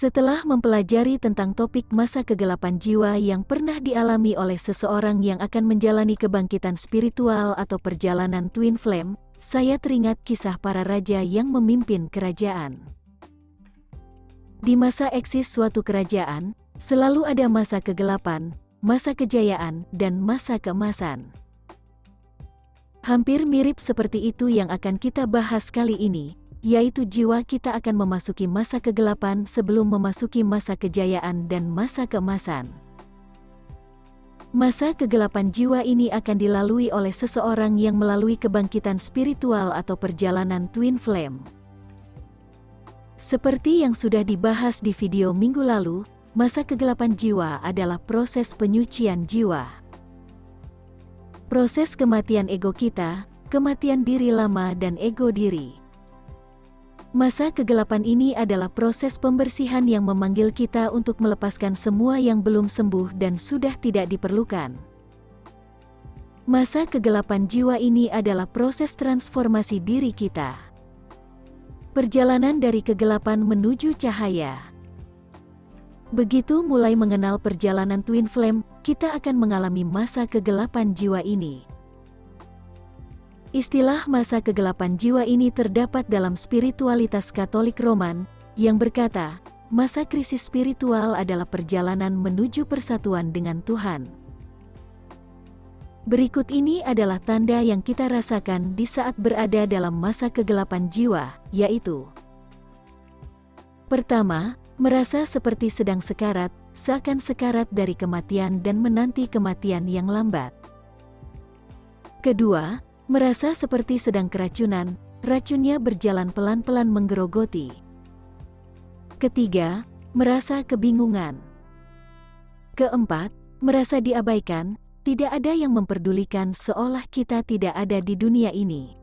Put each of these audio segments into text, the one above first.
Setelah mempelajari tentang topik masa kegelapan jiwa yang pernah dialami oleh seseorang yang akan menjalani kebangkitan spiritual atau perjalanan twin flame, saya teringat kisah para raja yang memimpin kerajaan. Di masa eksis suatu kerajaan, selalu ada masa kegelapan, masa kejayaan, dan masa keemasan. Hampir mirip seperti itu yang akan kita bahas kali ini, yaitu jiwa kita akan memasuki masa kegelapan sebelum memasuki masa kejayaan dan masa keemasan. Masa kegelapan jiwa ini akan dilalui oleh seseorang yang melalui kebangkitan spiritual atau perjalanan twin flame. Seperti yang sudah dibahas di video minggu lalu, masa kegelapan jiwa adalah proses penyucian jiwa. Proses kematian ego kita, kematian diri lama dan ego diri. Masa kegelapan ini adalah proses pembersihan yang memanggil kita untuk melepaskan semua yang belum sembuh dan sudah tidak diperlukan. Masa kegelapan jiwa ini adalah proses transformasi diri kita. Perjalanan dari kegelapan menuju cahaya. Begitu mulai mengenal perjalanan twin flame, kita akan mengalami masa kegelapan jiwa ini. Istilah masa kegelapan jiwa ini terdapat dalam spiritualitas Katolik Roman, yang berkata, masa krisis spiritual adalah perjalanan menuju persatuan dengan Tuhan. Berikut ini adalah tanda yang kita rasakan di saat berada dalam masa kegelapan jiwa, yaitu: pertama, merasa seperti sedang sekarat, seakan sekarat dari kematian dan menanti kematian yang lambat. Kedua, merasa seperti sedang keracunan, racunnya berjalan pelan-pelan menggerogoti. Ketiga, merasa kebingungan. Keempat, merasa diabaikan, tidak ada yang memperdulikan seolah kita tidak ada di dunia ini.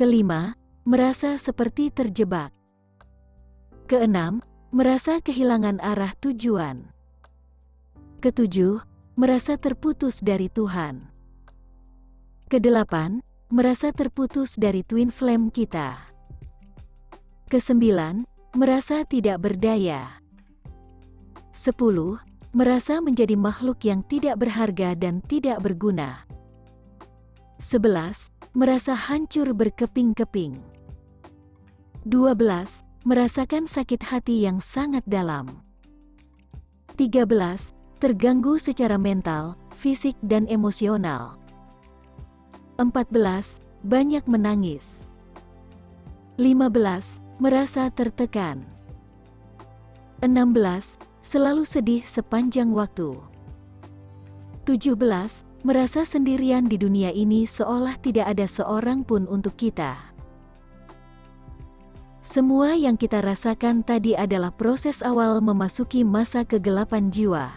Kelima, merasa seperti terjebak. Keenam, merasa kehilangan arah tujuan. Ketujuh, merasa terputus dari Tuhan. Kedelapan, merasa terputus dari twin flame kita. Kesembilan, merasa tidak berdaya. 10, merasa menjadi makhluk yang tidak berharga dan tidak berguna. 11, merasa hancur berkeping-keping. 12, merasakan sakit hati yang sangat dalam. 13, terganggu secara mental, fisik dan emosional. 14, banyak menangis. 15, merasa tertekan. 16, selalu sedih sepanjang waktu. 17, merasa sendirian di dunia ini seolah tidak ada seorang pun untuk kita. Semua yang kita rasakan tadi adalah proses awal memasuki masa kegelapan jiwa.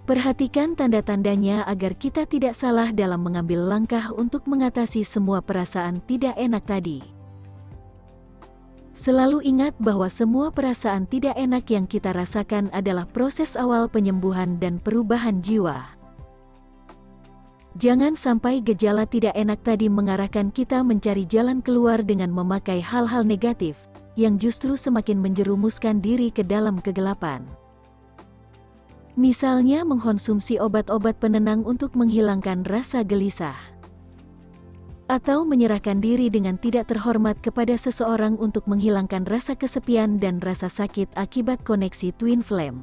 Perhatikan tanda-tandanya agar kita tidak salah dalam mengambil langkah untuk mengatasi semua perasaan tidak enak tadi. Selalu ingat bahwa semua perasaan tidak enak yang kita rasakan adalah proses awal penyembuhan dan perubahan jiwa. Jangan sampai gejala tidak enak tadi mengarahkan kita mencari jalan keluar dengan memakai hal-hal negatif, yang justru semakin menjerumuskan diri ke dalam kegelapan. Misalnya mengkonsumsi obat-obat penenang untuk menghilangkan rasa gelisah. Atau menyerahkan diri dengan tidak terhormat kepada seseorang untuk menghilangkan rasa kesepian dan rasa sakit akibat koneksi twin flame.